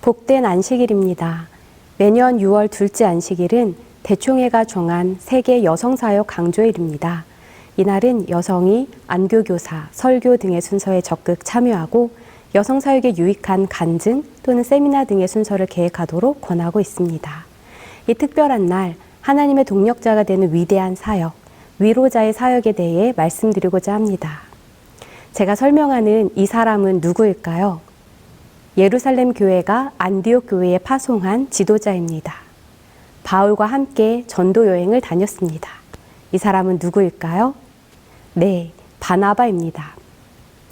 복된 안식일입니다. 매년 6월 둘째 안식일은 대총회가 정한 세계 여성사역 강조일입니다. 이날은 여성이 안교교사, 설교 등의 순서에 적극 참여하고 여성사역에 유익한 간증 또는 세미나 등의 순서를 계획하도록 권하고 있습니다. 이 특별한 날, 하나님의 동력자가 되는 위대한 사역, 위로자의 사역에 대해 말씀드리고자 합니다. 제가 설명하는 이 사람은 누구일까요? 예루살렘 교회가 안디옥 교회에 파송한 지도자입니다. 바울과 함께 전도 여행을 다녔습니다. 이 사람은 누구일까요? 네, 바나바입니다.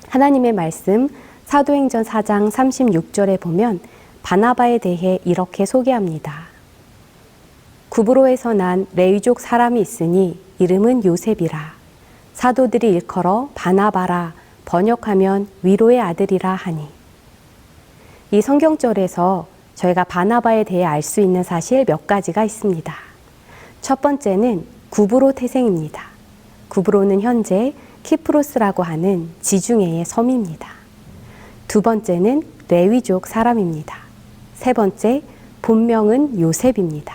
하나님의 말씀 사도행전 4장 36절에 보면 바나바에 대해 이렇게 소개합니다. 구브로에서 난 레위족 사람이 있으니 이름은 요셉이라. 사도들이 일컬어 바나바라, 번역하면 위로의 아들이라 하니. 이 성경절에서 저희가 바나바에 대해 알 수 있는 사실 몇 가지가 있습니다. 첫 번째는 구브로 태생입니다. 구브로는 현재 키프로스라고 하는 지중해의 섬입니다. 두 번째는 레위족 사람입니다. 세 번째, 본명은 요셉입니다.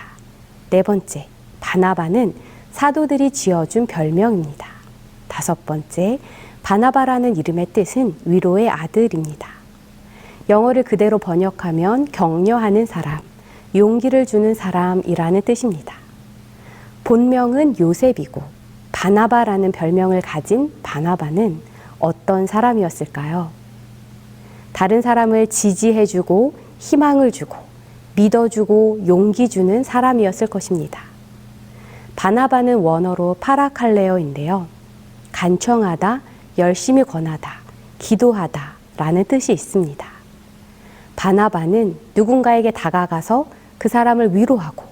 네 번째, 바나바는 사도들이 지어준 별명입니다. 다섯 번째, 바나바라는 이름의 뜻은 위로의 아들입니다. 영어를 그대로 번역하면 격려하는 사람, 용기를 주는 사람이라는 뜻입니다. 본명은 요셉이고 바나바라는 별명을 가진 바나바는 어떤 사람이었을까요? 다른 사람을 지지해주고 희망을 주고 믿어주고 용기 주는 사람이었을 것입니다. 바나바는 원어로 파라칼레어인데요. 간청하다, 열심히 권하다, 기도하다 라는 뜻이 있습니다. 바나바는 누군가에게 다가가서 그 사람을 위로하고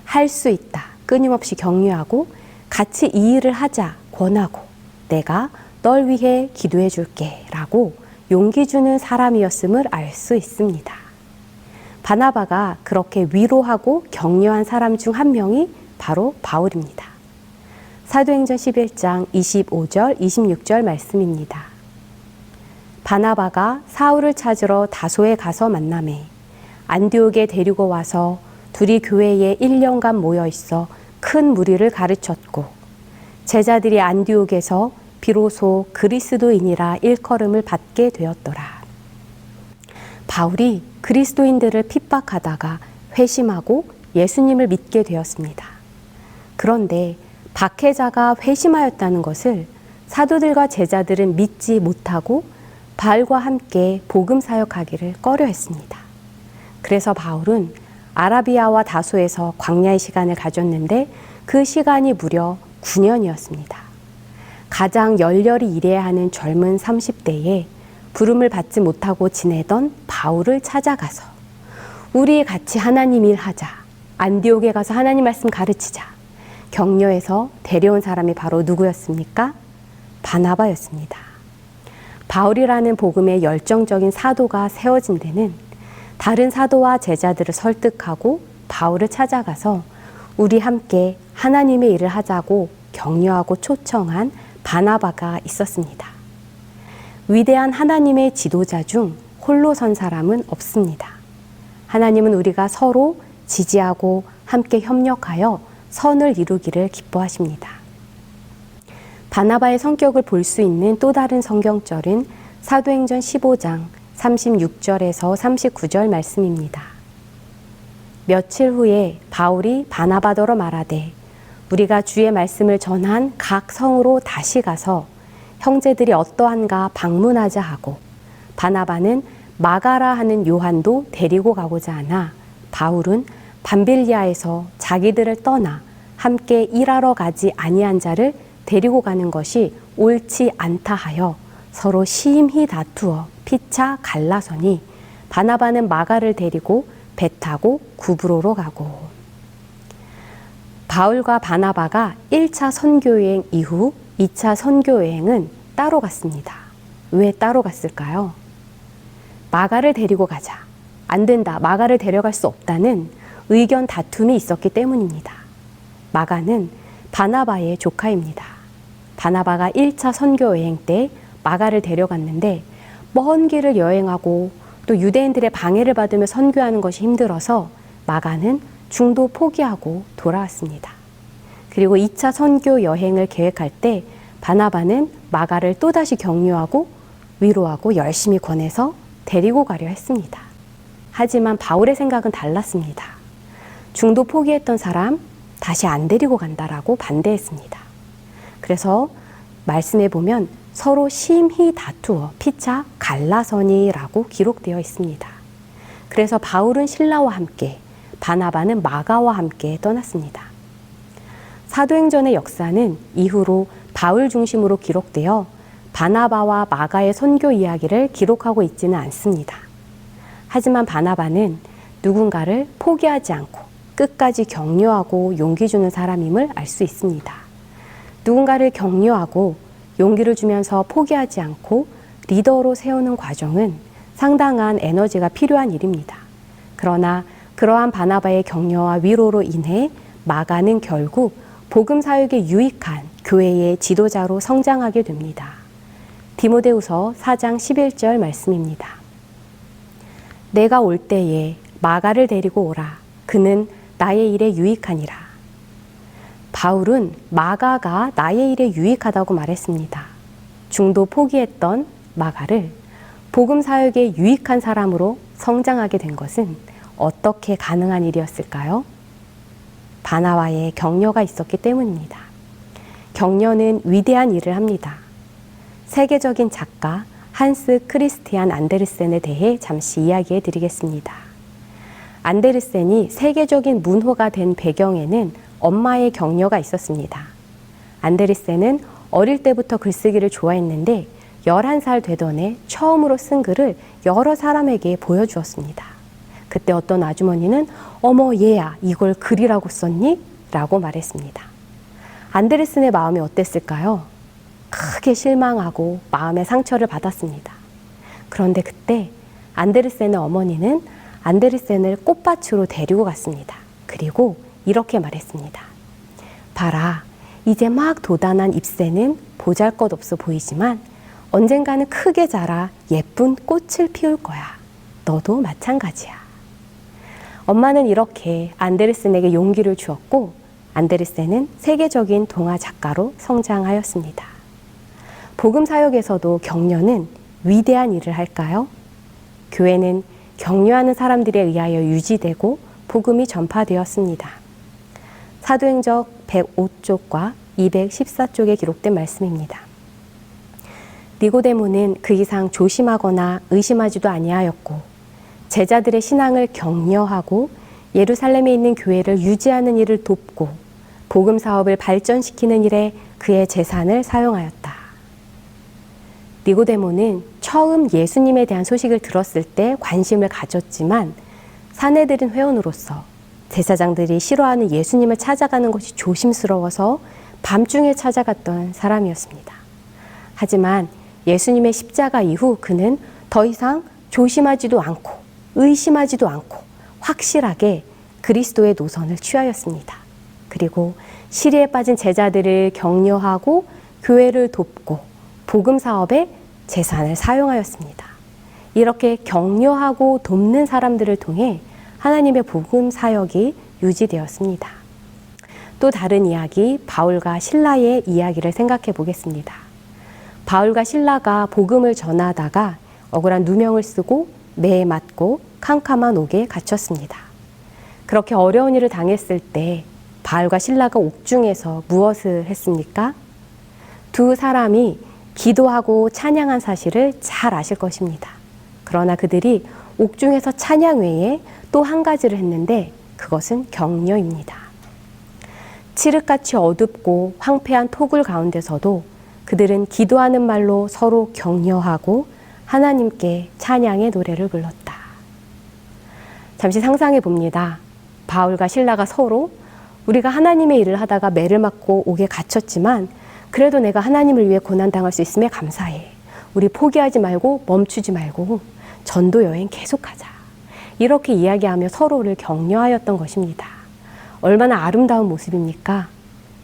할 수 있다, 끊임없이 격려하고 같이 이 일을 하자, 권하고 내가 널 위해 기도해 줄게 라고 용기 주는 사람이었음을 알 수 있습니다. 바나바가 그렇게 위로하고 격려한 사람 중 한 명이 바로 바울입니다. 사도행전 11장 25절, 26절 말씀입니다. 바나바가 사울을 찾으러 다소에 가서 만나매 안디옥에 데리고 와서 둘이 교회에 1년간 모여 있어 큰 무리를 가르쳤고 제자들이 안디옥에서 비로소 그리스도인이라 일컬음을 받게 되었더라. 바울이 그리스도인들을 핍박하다가 회심하고 예수님을 믿게 되었습니다. 그런데 박해자가 회심하였다는 것을 사도들과 제자들은 믿지 못하고 바울과 함께 복음 사역하기를 꺼려했습니다. 그래서 바울은 아라비아와 다소에서 광야의 시간을 가졌는데 그 시간이 무려 9년이었습니다. 가장 열렬히 일해야 하는 젊은 30대에 부름을 받지 못하고 지내던 바울을 찾아가서 우리 같이 하나님 일하자, 안디옥에 가서 하나님 말씀 가르치자 격려해서 데려온 사람이 바로 누구였습니까? 바나바였습니다. 바울이라는 복음의 열정적인 사도가 세워진 데는 다른 사도와 제자들을 설득하고 바울을 찾아가서 우리 함께 하나님의 일을 하자고 격려하고 초청한 바나바가 있었습니다. 위대한 하나님의 지도자 중 홀로 선 사람은 없습니다. 하나님은 우리가 서로 지지하고 함께 협력하여 선을 이루기를 기뻐하십니다. 바나바의 성격을 볼 수 있는 또 다른 성경절은 사도행전 15장 36절에서 39절 말씀입니다. 며칠 후에 바울이 바나바더러 말하되 우리가 주의 말씀을 전한 각 성으로 다시 가서 형제들이 어떠한가 방문하자 하고 바나바는 마가라 하는 요한도 데리고 가고자 하나 바울은 밤빌리아에서 자기들을 떠나 함께 일하러 가지 아니한 자를 데리고 가는 것이 옳지 않다 하여 서로 심히 다투어 피차 갈라서니 바나바는 마가를 데리고 배 타고 구브로로 가고. 바울과 바나바가 1차 선교여행 이후 2차 선교여행은 따로 갔습니다. 왜 따로 갔을까요? 마가를 데리고 가자. 안 된다. 마가를 데려갈 수 없다는 의견 다툼이 있었기 때문입니다. 마가는 바나바의 조카입니다. 바나바가 1차 선교 여행 때 마가를 데려갔는데 먼 길을 여행하고 또 유대인들의 방해를 받으며 선교하는 것이 힘들어서 마가는 중도 포기하고 돌아왔습니다. 그리고 2차 선교 여행을 계획할 때 바나바는 마가를 또다시 격려하고 위로하고 열심히 권해서 데리고 가려 했습니다. 하지만 바울의 생각은 달랐습니다. 중도 포기했던 사람 다시 안 데리고 간다라고 반대했습니다. 그래서 말씀에 보면 서로 심히 다투어 피차 갈라서니라고 기록되어 있습니다. 그래서 바울은 실라와 함께, 바나바는 마가와 함께 떠났습니다. 사도행전의 역사는 이후로 바울 중심으로 기록되어 바나바와 마가의 선교 이야기를 기록하고 있지는 않습니다. 하지만 바나바는 누군가를 포기하지 않고 끝까지 격려하고 용기 주는 사람임을 알 수 있습니다. 누군가를 격려하고 용기를 주면서 포기하지 않고 리더로 세우는 과정은 상당한 에너지가 필요한 일입니다. 그러나 그러한 바나바의 격려와 위로로 인해 마가는 결국 복음 사역에 유익한 교회의 지도자로 성장하게 됩니다. 디모데후서 4장 11절 말씀입니다. 내가 올 때에 마가를 데리고 오라. 그는 나의 일에 유익하니라. 바울은 마가가 나의 일에 유익하다고 말했습니다. 중도 포기했던 마가를 복음 사역에 유익한 사람으로 성장하게 된 것은 어떻게 가능한 일이었을까요? 바나바의 격려가 있었기 때문입니다. 격려는 위대한 일을 합니다. 세계적인 작가 한스 크리스티안 안데르센에 대해 잠시 이야기해 드리겠습니다. 안데르센이 세계적인 문호가 된 배경에는 엄마의 격려가 있었습니다. 안데르센은 어릴 때부터 글쓰기를 좋아했는데 11살 되던 해 처음으로 쓴 글을 여러 사람에게 보여주었습니다. 그때 어떤 아주머니는 어머 얘야 이걸 글이라고 썼니? 라고 말했습니다. 안데르센의 마음이 어땠을까요? 크게 실망하고 마음의 상처를 받았습니다. 그런데 그때 안데르센의 어머니는 안데르센을 꽃밭으로 데리고 갔습니다. 그리고 이렇게 말했습니다. 봐라, 이제 막 돋아난 잎새는 보잘것없어 보이지만 언젠가는 크게 자라 예쁜 꽃을 피울 거야. 너도 마찬가지야. 엄마는 이렇게 안데르센에게 용기를 주었고 안데르센은 세계적인 동화 작가로 성장하였습니다. 복음 사역에서도 격려는 위대한 일을 할까요? 교회는 격려하는 사람들에 의하여 유지되고 복음이 전파되었습니다. 사도행전 105쪽과 214쪽에 기록된 말씀입니다. 니고데모는 그 이상 조심하거나 의심하지도 아니하였고 제자들의 신앙을 격려하고 예루살렘에 있는 교회를 유지하는 일을 돕고 복음 사업을 발전시키는 일에 그의 재산을 사용하였다. 니고데모는 처음 예수님에 대한 소식을 들었을 때 관심을 가졌지만 사내들인 회원으로서 제사장들이 싫어하는 예수님을 찾아가는 것이 조심스러워서 밤중에 찾아갔던 사람이었습니다. 하지만 예수님의 십자가 이후 그는 더 이상 조심하지도 않고 의심하지도 않고 확실하게 그리스도의 노선을 취하였습니다. 그리고 시리에 빠진 제자들을 격려하고 교회를 돕고 복음 사업에 재산을 사용하였습니다. 이렇게 격려하고 돕는 사람들을 통해 하나님의 복음 사역이 유지되었습니다. 또 다른 이야기, 바울과 실라의 이야기를 생각해 보겠습니다. 바울과 실라가 복음을 전하다가 억울한 누명을 쓰고 매에 맞고 캄캄한 옥에 갇혔습니다. 그렇게 어려운 일을 당했을 때 바울과 실라가 옥중에서 무엇을 했습니까? 두 사람이 기도하고 찬양한 사실을 잘 아실 것입니다. 그러나 그들이 옥중에서 찬양 외에 또 한 가지를 했는데 그것은 격려입니다. 칠흑같이 어둡고 황폐한 토굴 가운데서도 그들은 기도하는 말로 서로 격려하고 하나님께 찬양의 노래를 불렀다. 잠시 상상해 봅니다. 바울과 실라가 서로 우리가 하나님의 일을 하다가 매를 맞고 옥에 갇혔지만 그래도 내가 하나님을 위해 고난당할 수 있음에 감사해. 우리 포기하지 말고 멈추지 말고 전도 여행 계속하자. 이렇게 이야기하며 서로를 격려하였던 것입니다. 얼마나 아름다운 모습입니까?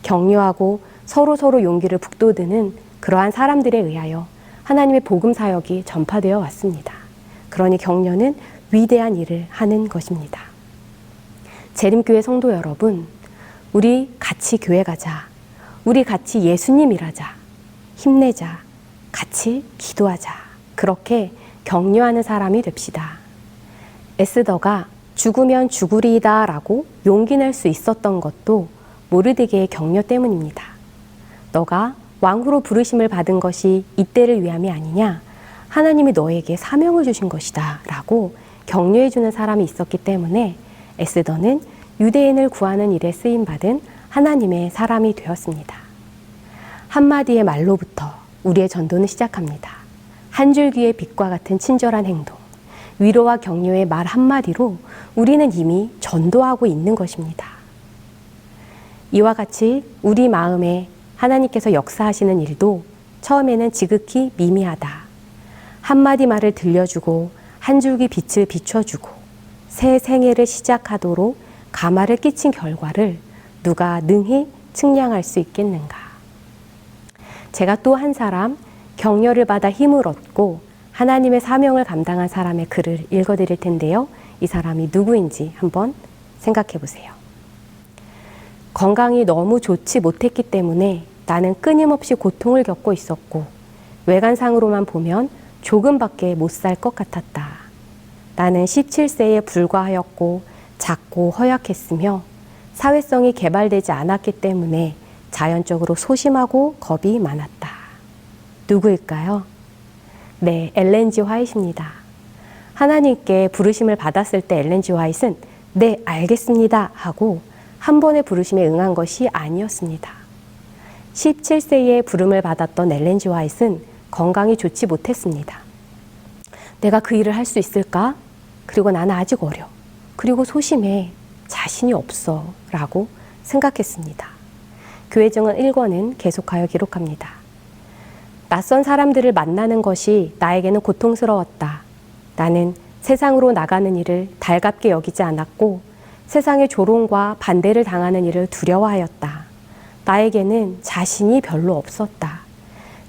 격려하고 서로 용기를 북돋우는 그러한 사람들에 의하여 하나님의 복음 사역이 전파되어 왔습니다. 그러니 격려는 위대한 일을 하는 것입니다. 재림교회 성도 여러분, 우리 같이 교회 가자. 우리 같이 예수님 일하자. 힘내자. 같이 기도하자. 그렇게 격려하는 사람이 됩시다. 에스더가 죽으면 죽으리이다 라고 용기 낼 수 있었던 것도 모르드게의 격려 때문입니다. 너가 왕후로 부르심을 받은 것이 이때를 위함이 아니냐? 하나님이 너에게 사명을 주신 것이다 라고 격려해주는 사람이 있었기 때문에 에스더는 유대인을 구하는 일에 쓰임받은 하나님의 사람이 되었습니다. 한마디의 말로부터 우리의 전도는 시작합니다. 한 줄기의 빛과 같은 친절한 행동, 위로와 격려의 말 한마디로 우리는 이미 전도하고 있는 것입니다. 이와 같이 우리 마음에 하나님께서 역사하시는 일도 처음에는 지극히 미미하다. 한마디 말을 들려주고 한 줄기 빛을 비춰주고 새 생애를 시작하도록 가마를 끼친 결과를 누가 능히 측량할 수 있겠는가. 제가 또 한 사람 격려를 받아 힘을 얻고 하나님의 사명을 감당한 사람의 글을 읽어드릴 텐데요. 이 사람이 누구인지 한번 생각해 보세요. 건강이 너무 좋지 못했기 때문에 나는 끊임없이 고통을 겪고 있었고 외관상으로만 보면 조금밖에 못 살 것 같았다. 나는 17세에 불과하였고 작고 허약했으며 사회성이 개발되지 않았기 때문에 자연적으로 소심하고 겁이 많았다. 누구일까요? 네, 엘렌 G. 화이트입니다. 하나님께 부르심을 받았을 때 엘렌 G. 화이트는 네, 알겠습니다 하고 한 번의 부르심에 응한 것이 아니었습니다. 17세에 부름을 받았던 엘렌 G. 화이트는 건강이 좋지 못했습니다. 내가 그 일을 할 수 있을까? 그리고 나는 아직 어려. 그리고 소심해. 자신이 없어. 라고 생각했습니다. 교회증언 1권은 계속하여 기록합니다. 낯선 사람들을 만나는 것이 나에게는 고통스러웠다. 나는 세상으로 나가는 일을 달갑게 여기지 않았고 세상의 조롱과 반대를 당하는 일을 두려워하였다. 나에게는 자신이 별로 없었다.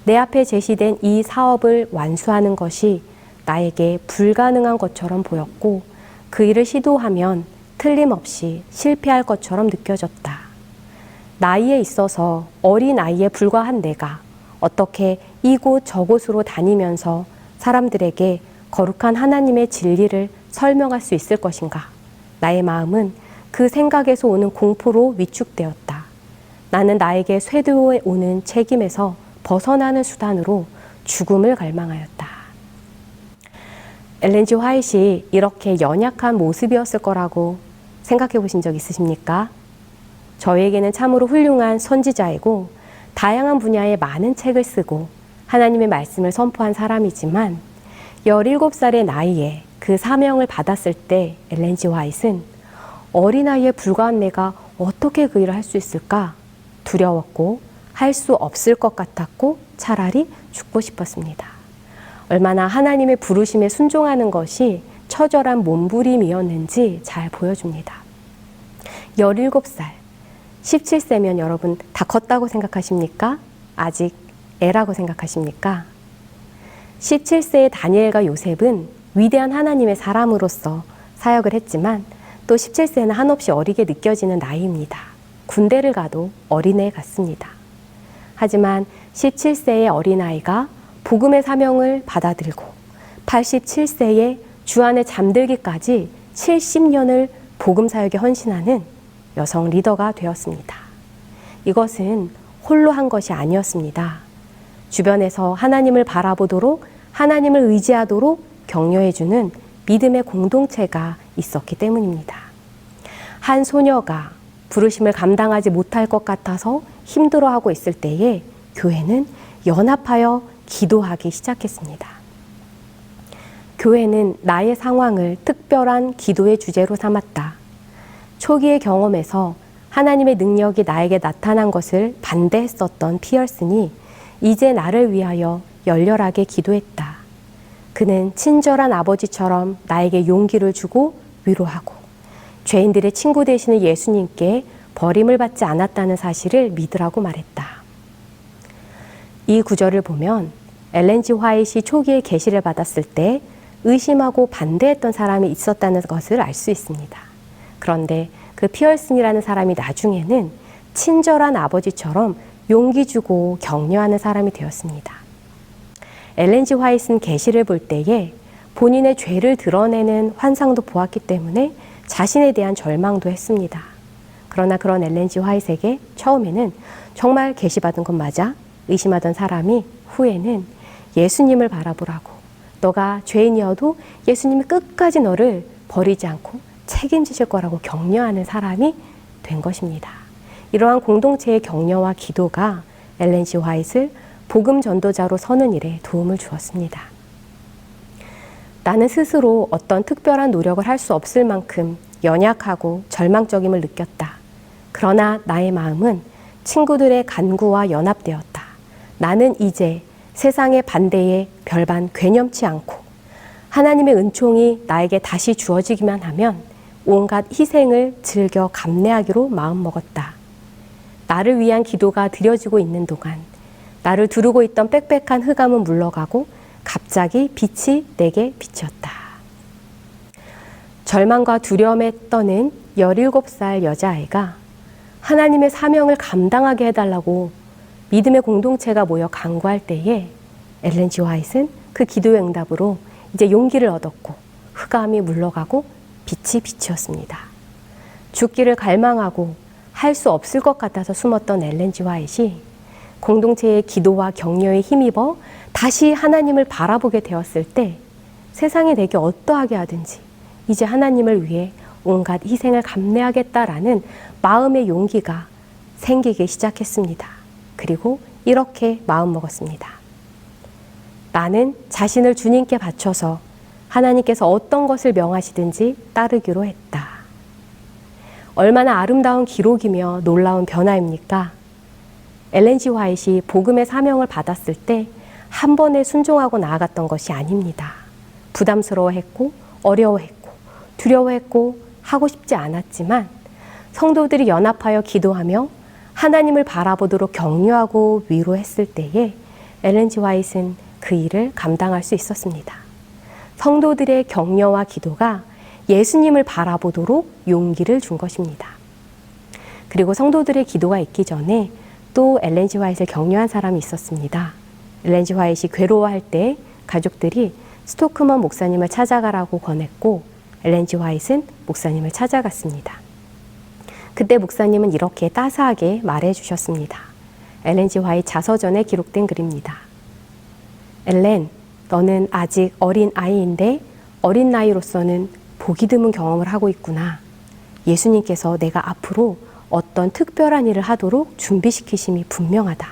내 앞에 제시된 이 사업을 완수하는 것이 나에게 불가능한 것처럼 보였고 그 일을 시도하면 틀림없이 실패할 것처럼 느껴졌다. 나이에 있어서 어린 아이에 불과한 내가 어떻게 이곳 저곳으로 다니면서 사람들에게 거룩한 하나님의 진리를 설명할 수 있을 것인가? 나의 마음은 그 생각에서 오는 공포로 위축되었다. 나는 나에게 쇄도에 오는 책임에서 벗어나는 수단으로 죽음을 갈망하였다. 엘렌 G. 화이트이 이렇게 연약한 모습이었을 거라고 생각해 보신 적 있으십니까? 저에게는 참으로 훌륭한 선지자이고 다양한 분야의 많은 책을 쓰고 하나님의 말씀을 선포한 사람이지만 17살의 나이에 그 사명을 받았을 때 엘렌 G. 화이트는 어린아이에 불과한 내가 어떻게 그 일을 할 수 있을까? 두려웠고 할 수 없을 것 같았고 차라리 죽고 싶었습니다. 얼마나 하나님의 부르심에 순종하는 것이 처절한 몸부림이었는지 잘 보여줍니다. 17살, 17세면 여러분 다 컸다고 생각하십니까? 아직 애라고 생각하십니까? 17세의 다니엘과 요셉은 위대한 하나님의 사람으로서 사역을 했지만 또 17세는 한없이 어리게 느껴지는 나이입니다. 군대를 가도 어린애 같습니다. 하지만 17세의 어린아이가 복음의 사명을 받아들고 87세에 주 안에 잠들기까지 70년을 복음 사역에 헌신하는 여성 리더가 되었습니다. 이것은 홀로 한 것이 아니었습니다. 주변에서 하나님을 바라보도록 하나님을 의지하도록 격려해주는 믿음의 공동체가 있었기 때문입니다. 한 소녀가 부르심을 감당하지 못할 것 같아서 힘들어하고 있을 때에 교회는 연합하여 기도하기 시작했습니다. 교회는 나의 상황을 특별한 기도의 주제로 삼았다. 초기의 경험에서 하나님의 능력이 나에게 나타난 것을 반대했었던 피어슨이 이제 나를 위하여 열렬하게 기도했다. 그는 친절한 아버지처럼 나에게 용기를 주고 위로하고 죄인들의 친구 되시는 예수님께 버림을 받지 않았다는 사실을 믿으라고 말했다. 이 구절을 보면 엘렌 G. 화이트이 초기에 계시를 받았을 때 의심하고 반대했던 사람이 있었다는 것을 알 수 있습니다. 그런데 그 피얼슨이라는 사람이 나중에는 친절한 아버지처럼 용기 주고 격려하는 사람이 되었습니다. 엘렌 G. 화이트는 계시를 볼 때에 본인의 죄를 드러내는 환상도 보았기 때문에 자신에 대한 절망도 했습니다. 그러나 그런 엘렌 G. 화이트에게 처음에는 정말 계시받은 것 맞아? 의심하던 사람이 후에는 예수님을 바라보라고, 너가 죄인이어도 예수님이 끝까지 너를 버리지 않고 책임지실 거라고 격려하는 사람이 된 것입니다. 이러한 공동체의 격려와 기도가 엘렌 G. 화이트를 복음 전도자로 서는 일에 도움을 주었습니다. 나는 스스로 어떤 특별한 노력을 할 수 없을 만큼 연약하고 절망적임을 느꼈다. 그러나 나의 마음은 친구들의 간구와 연합되었다. 나는 이제 세상의 반대에 별반 괴념치 않고 하나님의 은총이 나에게 다시 주어지기만 하면 온갖 희생을 즐겨 감내하기로 마음먹었다. 나를 위한 기도가 드려지고 있는 동안 나를 두르고 있던 빽빽한 흑암은 물러가고 갑자기 빛이 내게 비쳤다. 절망과 두려움에 떠는 17살 여자아이가 하나님의 사명을 감당하게 해달라고 믿음의 공동체가 모여 간구할 때에 엘렌 G. 화이트는 그 기도의 응답으로 이제 용기를 얻었고 흑암이 물러가고 빛이 비치었습니다. 죽기를 갈망하고 할 수 없을 것 같아서 숨었던 엘렌 G. 화이트이 공동체의 기도와 격려에 힘입어 다시 하나님을 바라보게 되었을 때 세상이 내게 어떠하게 하든지 이제 하나님을 위해 온갖 희생을 감내하겠다라는 마음의 용기가 생기기 시작했습니다. 그리고 이렇게 마음먹었습니다. 나는 자신을 주님께 바쳐서 하나님께서 어떤 것을 명하시든지 따르기로 했다. 얼마나 아름다운 기록이며 놀라운 변화입니까? 엘렌 G. 화이트이 복음의 사명을 받았을 때 한 번에 순종하고 나아갔던 것이 아닙니다. 부담스러워했고 어려워했고 두려워했고 하고 싶지 않았지만 성도들이 연합하여 기도하며 하나님을 바라보도록 격려하고 위로했을 때에 엘렌 G. 화이트는 그 일을 감당할 수 있었습니다. 성도들의 격려와 기도가 예수님을 바라보도록 용기를 준 것입니다. 그리고 성도들의 기도가 있기 전에 또 엘렌 G. 화이트를 격려한 사람이 있었습니다. 엘렌 G. 화이트이 괴로워할 때 가족들이 스토크먼 목사님을 찾아가라고 권했고 엘렌 G. 화이트는 목사님을 찾아갔습니다. 그때 목사님은 이렇게 따스하게 말해 주셨습니다. 엘렌 G. 화이트 자서전에 기록된 글입니다. 엘렌, 너는 아직 어린 아이인데 어린 나이로서는 보기 드문 경험을 하고 있구나. 예수님께서 내가 앞으로 어떤 특별한 일을 하도록 준비시키심이 분명하다.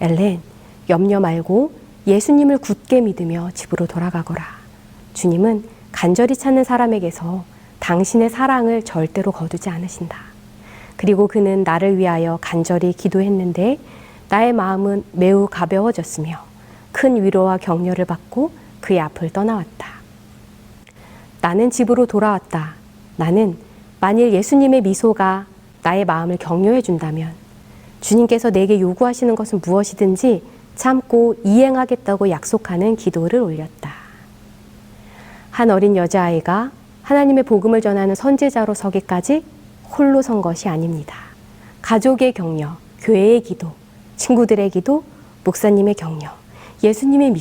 엘렌, 염려 말고 예수님을 굳게 믿으며 집으로 돌아가거라. 주님은 간절히 찾는 사람에게서 당신의 사랑을 절대로 거두지 않으신다. 그리고 그는 나를 위하여 간절히 기도했는데 나의 마음은 매우 가벼워졌으며 큰 위로와 격려를 받고 그의 앞을 떠나왔다. 나는 집으로 돌아왔다. 나는 만일 예수님의 미소가 나의 마음을 격려해 준다면 주님께서 내게 요구하시는 것은 무엇이든지 참고 이행하겠다고 약속하는 기도를 올렸다. 한 어린 여자아이가 하나님의 복음을 전하는 선지자로 서기까지 홀로 선 것이 아닙니다. 가족의 격려, 교회의 기도, 친구들의 기도, 목사님의 격려, 예수님의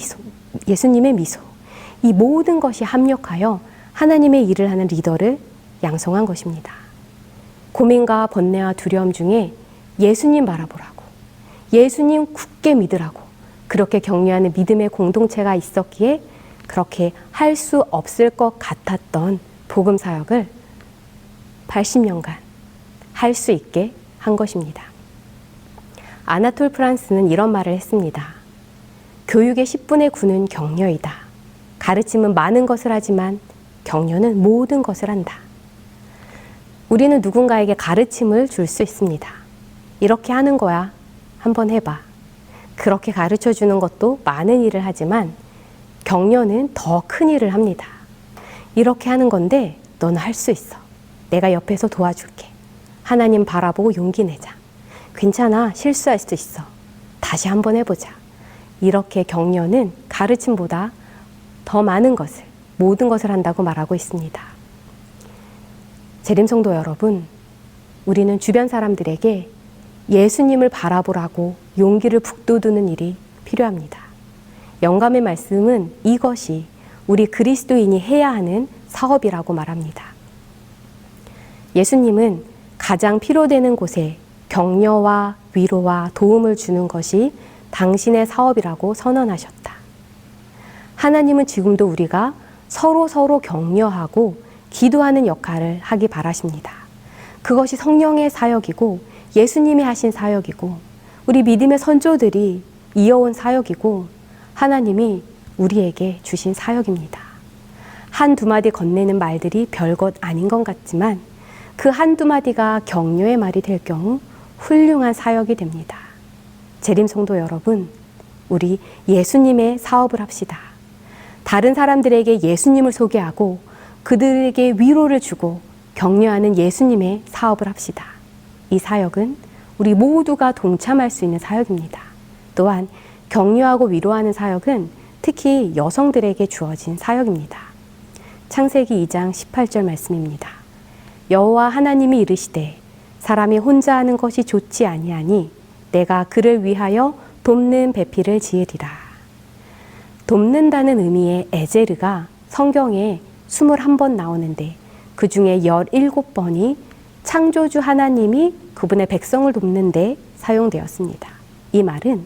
미소, 이 모든 것이 합력하여 하나님의 일을 하는 리더를 양성한 것입니다. 고민과 번뇌와 두려움 중에 예수님 바라보라고, 예수님 굳게 믿으라고 그렇게 격려하는 믿음의 공동체가 있었기에 그렇게 할 수 없을 것 같았던 복음 사역을 80년간 할 수 있게 한 것입니다. 아나톨 프란스는 이런 말을 했습니다. 교육의 10분의 9는 격려이다. 가르침은 많은 것을 하지만 격려는 모든 것을 한다. 우리는 누군가에게 가르침을 줄 수 있습니다. 이렇게 하는 거야. 한번 해봐. 그렇게 가르쳐 주는 것도 많은 일을 하지만 격려는 더 큰 일을 합니다. 이렇게 하는 건데 너는 할 수 있어. 내가 옆에서 도와줄게. 하나님 바라보고 용기 내자. 괜찮아. 실수할 수 있어. 다시 한번 해보자. 이렇게 격려는 가르침보다 더 많은 것을 모든 것을 한다고 말하고 있습니다. 재림성도 여러분, 우리는 주변 사람들에게 예수님을 바라보라고 용기를 북돋우는 일이 필요합니다. 영감의 말씀은 이것이 우리 그리스도인이 해야 하는 사업이라고 말합니다. 예수님은 가장 필요되는 곳에 격려와 위로와 도움을 주는 것이 당신의 사업이라고 선언하셨다. 하나님은 지금도 우리가 서로 격려하고 기도하는 역할을 하기 바라십니다. 그것이 성령의 사역이고 예수님이 하신 사역이고 우리 믿음의 선조들이 이어온 사역이고 하나님이 우리에게 주신 사역입니다. 한두 마디 건네는 말들이 별것 아닌 것 같지만 그 한두 마디가 격려의 말이 될 경우 훌륭한 사역이 됩니다. 재림성도 여러분, 우리 예수님의 사업을 합시다. 다른 사람들에게 예수님을 소개하고 그들에게 위로를 주고 격려하는 예수님의 사업을 합시다. 이 사역은 우리 모두가 동참할 수 있는 사역입니다. 또한 격려하고 위로하는 사역은 특히 여성들에게 주어진 사역입니다. 창세기 2장 18절 말씀입니다. 여호와 하나님이 이르시되 사람이 혼자 하는 것이 좋지 아니하니 내가 그를 위하여 돕는 배필을 지으리라. 돕는다는 의미의 에제르가 성경에 21번 나오는데 그 중에 17번이 창조주 하나님이 그분의 백성을 돕는 데 사용되었습니다. 이 말은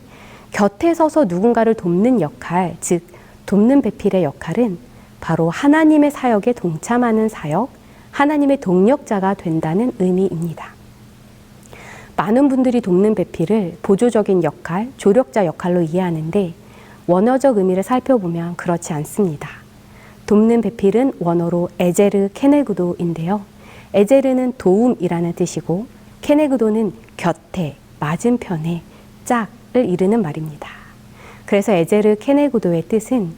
곁에 서서 누군가를 돕는 역할, 즉 돕는 배필의 역할은 바로 하나님의 사역에 동참하는 사역, 하나님의 동력자가 된다는 의미입니다. 많은 분들이 돕는 배필을 보조적인 역할, 조력자 역할로 이해하는데 원어적 의미를 살펴보면 그렇지 않습니다. 돕는 배필은 원어로 에제르 케네그도인데요. 에제르는 도움이라는 뜻이고 케네그도는 곁에, 맞은편에, 짝을 이르는 말입니다. 그래서 에제르 케네그도의 뜻은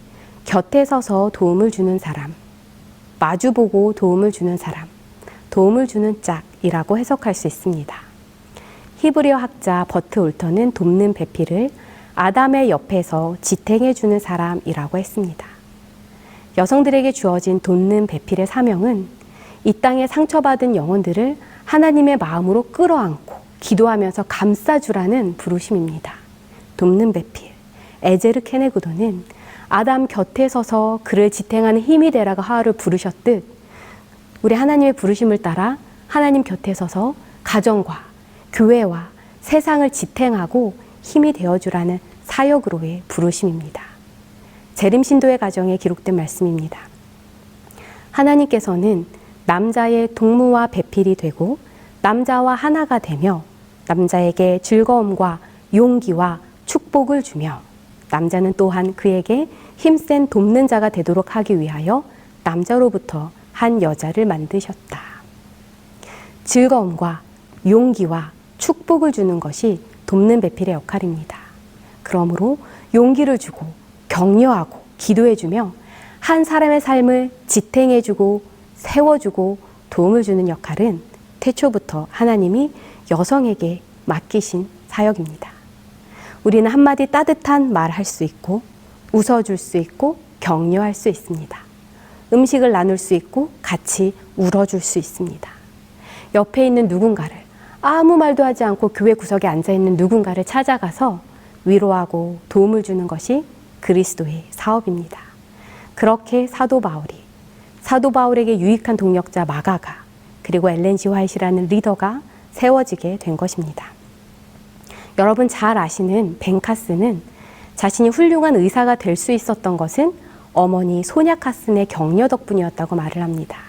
곁에 서서 도움을 주는 사람, 마주보고 도움을 주는 사람, 도움을 주는 짝이라고 해석할 수 있습니다. 히브리어 학자 버트 올턴은 돕는 배필을 아담의 옆에서 지탱해주는 사람이라고 했습니다. 여성들에게 주어진 돕는 배필의 사명은 이 땅에 상처받은 영혼들을 하나님의 마음으로 끌어안고 기도하면서 감싸주라는 부르심입니다. 돕는 배필, 에제르 케네그도는 아담 곁에 서서 그를 지탱하는 힘이 되라고 하하를 부르셨듯 우리 하나님의 부르심을 따라 하나님 곁에 서서 가정과 교회와 세상을 지탱하고 힘이 되어주라는 사역으로의 부르심입니다. 재림신도의 가정에 기록된 말씀입니다. 하나님께서는 남자의 동무와 배필이 되고 남자와 하나가 되며 남자에게 즐거움과 용기와 축복을 주며 남자는 또한 그에게 힘센 돕는 자가 되도록 하기 위하여 남자로부터 한 여자를 만드셨다. 즐거움과 용기와 축복을 주는 것이 돕는 배필의 역할입니다. 그러므로 용기를 주고 격려하고 기도해주며 한 사람의 삶을 지탱해주고 세워주고 도움을 주는 역할은 태초부터 하나님이 여성에게 맡기신 사역입니다. 우리는 한마디 따뜻한 말 할 수 있고 웃어줄 수 있고 격려할 수 있습니다. 음식을 나눌 수 있고 같이 울어줄 수 있습니다. 옆에 있는 누군가를 아무 말도 하지 않고 교회 구석에 앉아있는 누군가를 찾아가서 위로하고 도움을 주는 것이 그리스도의 사업입니다. 그렇게 사도 바울에게 유익한 동력자 마가가 그리고 엘렌 G 화이트라는 리더가 세워지게 된 것입니다. 여러분 잘 아시는 벤 카슨은 자신이 훌륭한 의사가 될 수 있었던 것은 어머니 소냐 카슨의 격려 덕분이었다고 말을 합니다.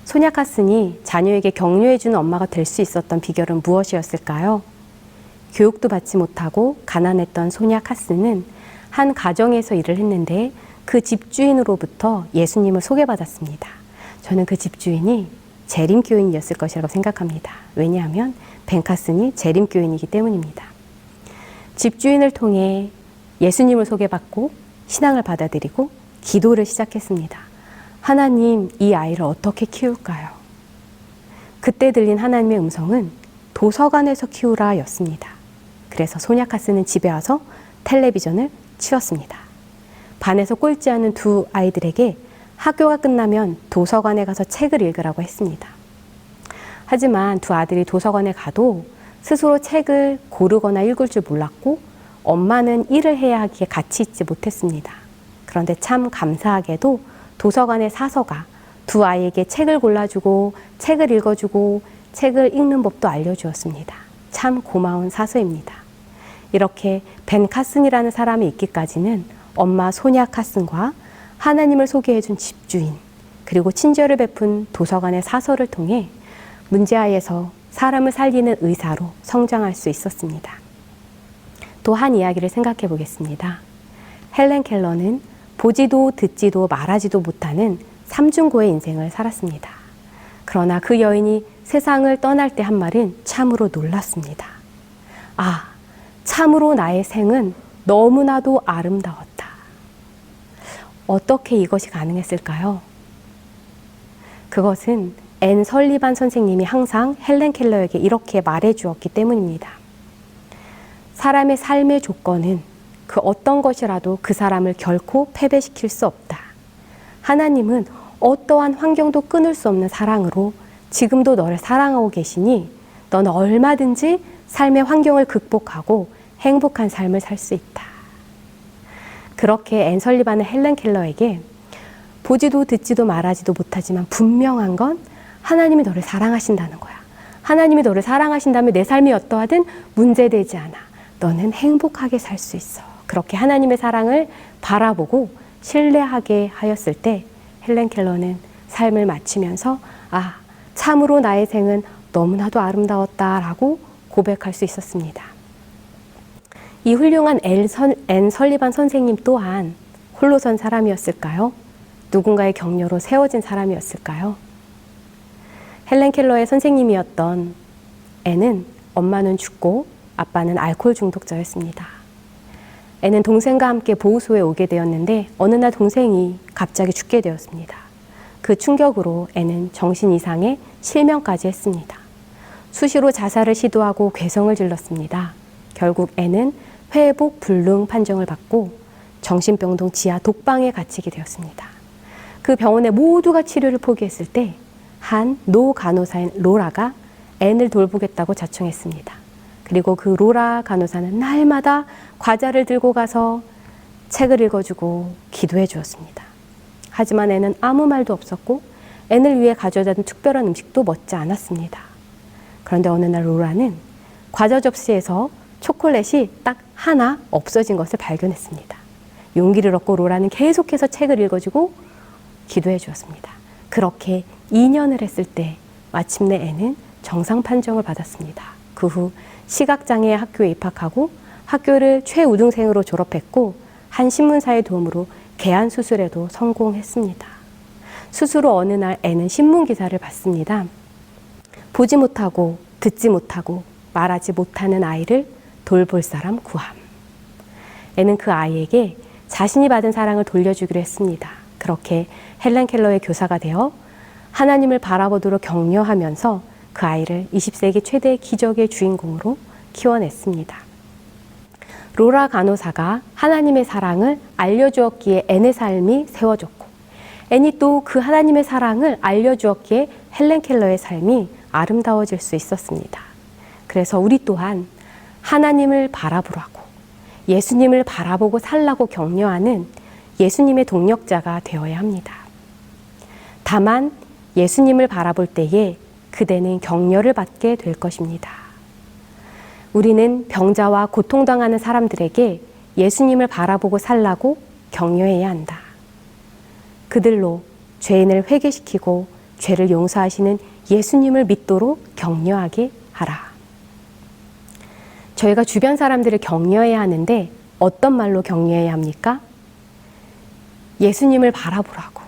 소냐 카슨이 자녀에게 격려해주는 엄마가 될 수 있었던 비결은 무엇이었을까요? 교육도 받지 못하고 가난했던 소냐 카슨은 한 가정에서 일을 했는데 그 집주인으로부터 예수님을 소개받았습니다. 저는 그 집주인이 재림교인이었을 것이라고 생각합니다. 왜냐하면 벤 카슨이 재림교인이기 때문입니다. 집주인을 통해 예수님을 소개받고 신앙을 받아들이고 기도를 시작했습니다. 하나님, 이 아이를 어떻게 키울까요? 그때 들린 하나님의 음성은 도서관에서 키우라 였습니다. 그래서 소냐 카슨은 집에 와서 텔레비전을 치웠습니다. 반에서 꼴찌하는 두 아이들에게 학교가 끝나면 도서관에 가서 책을 읽으라고 했습니다. 하지만 두 아들이 도서관에 가도 스스로 책을 고르거나 읽을 줄 몰랐고 엄마는 일을 해야 하기에 같이 있지 못했습니다. 그런데 참 감사하게도 도서관의 사서가 두 아이에게 책을 골라주고 책을 읽어주고 책을 읽는 법도 알려주었습니다. 참 고마운 사서입니다. 이렇게 벤 카슨이라는 사람이 있기까지는 엄마 소냐 카슨과 하나님을 소개해준 집주인 그리고 친절을 베푼 도서관의 사서를 통해 문제아에서 사람을 살리는 의사로 성장할 수 있었습니다. 또 한 이야기를 생각해 보겠습니다. 헬렌 켈러는 보지도 듣지도 말하지도 못하는 삼중고의 인생을 살았습니다. 그러나 그 여인이 세상을 떠날 때 한 말은 참으로 놀랐습니다. 아, 참으로 나의 생은 너무나도 아름다웠다. 어떻게 이것이 가능했을까요? 그것은 앤 설리반 선생님이 항상 헬렌 켈러에게 이렇게 말해 주었기 때문입니다. 사람의 삶의 조건은 그 어떤 것이라도 그 사람을 결코 패배시킬 수 없다. 하나님은 어떠한 환경도 끊을 수 없는 사랑으로 지금도 너를 사랑하고 계시니 너는 얼마든지 삶의 환경을 극복하고 행복한 삶을 살 수 있다. 그렇게 앤 설리반은 헬렌 켈러에게 보지도 듣지도 말하지도 못하지만 분명한 건 하나님이 너를 사랑하신다는 거야. 하나님이 너를 사랑하신다면 내 삶이 어떠하든 문제되지 않아. 너는 행복하게 살 수 있어. 그렇게 하나님의 사랑을 바라보고 신뢰하게 하였을 때 헬렌 켈러는 삶을 마치면서 아, 참으로 나의 생은 너무나도 아름다웠다라고 고백할 수 있었습니다. 이 훌륭한 앤 설리반 선생님 또한 홀로 선 사람이었을까요? 누군가의 격려로 세워진 사람이었을까요? 헬렌 켈러의 선생님이었던 앤은 엄마는 죽고 아빠는 알코올 중독자였습니다. 앤은 동생과 함께 보호소에 오게 되었는데 어느 날 동생이 갑자기 죽게 되었습니다. 그 충격으로 앤은 정신 이상의 실명까지 했습니다. 수시로 자살을 시도하고 괴성을 질렀습니다. 결국 앤은 회복 불능 판정을 받고 정신병동 지하 독방에 갇히게 되었습니다. 그 병원의 모두가 치료를 포기했을 때 한 노 간호사인 로라가 앤을 돌보겠다고 자청했습니다. 그리고 그 로라 간호사는 날마다 과자를 들고 가서 책을 읽어주고 기도해 주었습니다. 하지만 앤은 아무 말도 없었고 앤을 위해 가져다 준 특별한 음식도 먹지 않았습니다. 그런데 어느 날 로라는 과자 접시에서 초콜릿이 딱 하나 없어진 것을 발견했습니다. 용기를 얻고 로라는 계속해서 책을 읽어주고 기도해 주었습니다. 그렇게 2년을 했을 때 마침내 앤은 정상 판정을 받았습니다. 그 후 시각장애 학교에 입학하고 학교를 최우등생으로 졸업했고 한 신문사의 도움으로 개안 수술에도 성공했습니다. 수술 후 어느 날 앤은 신문 기사를 봤습니다. 보지 못하고 듣지 못하고 말하지 못하는 아이를 돌볼 사람 구함. 앤은 그 아이에게 자신이 받은 사랑을 돌려주기로 했습니다. 그렇게 헬렌 켈러의 교사가 되어 하나님을 바라보도록 격려하면서 그 아이를 20세기 최대의 기적의 주인공으로 키워냈습니다. 로라 간호사가 하나님의 사랑을 알려주었기에 앤의 삶이 세워졌고 앤이 또 그 하나님의 사랑을 알려주었기에 헬렌 켈러의 삶이 아름다워질 수 있었습니다. 그래서 우리 또한 하나님을 바라보라고 예수님을 바라보고 살라고 격려하는 예수님의 동력자가 되어야 합니다. 다만 예수님을 바라볼 때에 그대는 격려를 받게 될 것입니다. 우리는 병자와 고통당하는 사람들에게 예수님을 바라보고 살라고 격려해야 한다. 그들로 죄인을 회개시키고 죄를 용서하시는 예수님을 믿도록 격려하게 하라. 저희가 주변 사람들을 격려해야 하는데 어떤 말로 격려해야 합니까? 예수님을 바라보라고,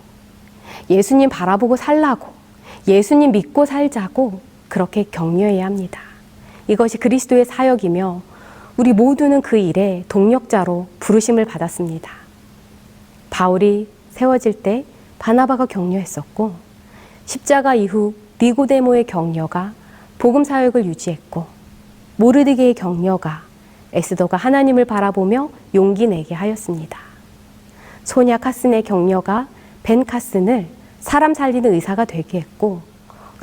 예수님 바라보고 살라고, 예수님 믿고 살자고 그렇게 격려해야 합니다. 이것이 그리스도의 사역이며 우리 모두는 그 일에 동력자로 부르심을 받았습니다. 바울이 세워질 때 바나바가 격려했었고 십자가 이후 니고데모의 격려가 복음 사역을 유지했고 모르드게의 격려가 에스더가 하나님을 바라보며 용기 내게 하였습니다. 소냐 카슨의 격려가 벤 카슨을 사람 살리는 의사가 되게 했고,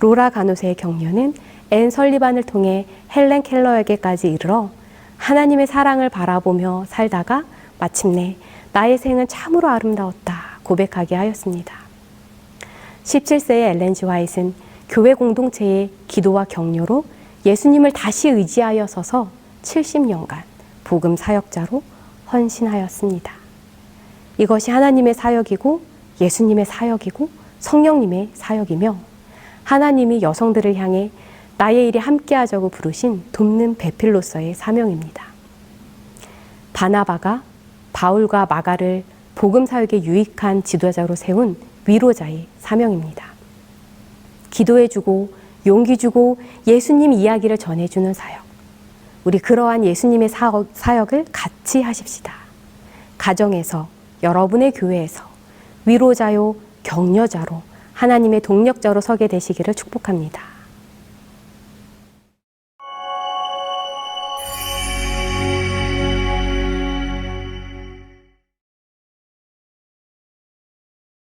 로라 가노세의 격려는 앤 설리반을 통해 헬렌 켈러에게까지 이르러 하나님의 사랑을 바라보며 살다가 마침내 나의 생은 참으로 아름다웠다 고백하게 하였습니다. 17세의 엘렌 G 화이트는 교회 공동체의 기도와 격려로 예수님을 다시 의지하여 서서 70년간 복음 사역자로 헌신하였습니다. 이것이 하나님의 사역이고 예수님의 사역이고 성령님의 사역이며 하나님이 여성들을 향해 나의 일에 함께하자고 부르신 돕는 배필로서의 사명입니다. 바나바가 바울과 마가를 복음 사역에 유익한 지도자로 세운 위로자의 사명입니다. 기도해주고 용기 주고 예수님 이야기를 전해주는 사역. 우리 그러한 예수님의 사역을 같이 하십시다. 가정에서, 여러분의 교회에서 위로자요 격려자로 하나님의 동력자로 서게 되시기를 축복합니다.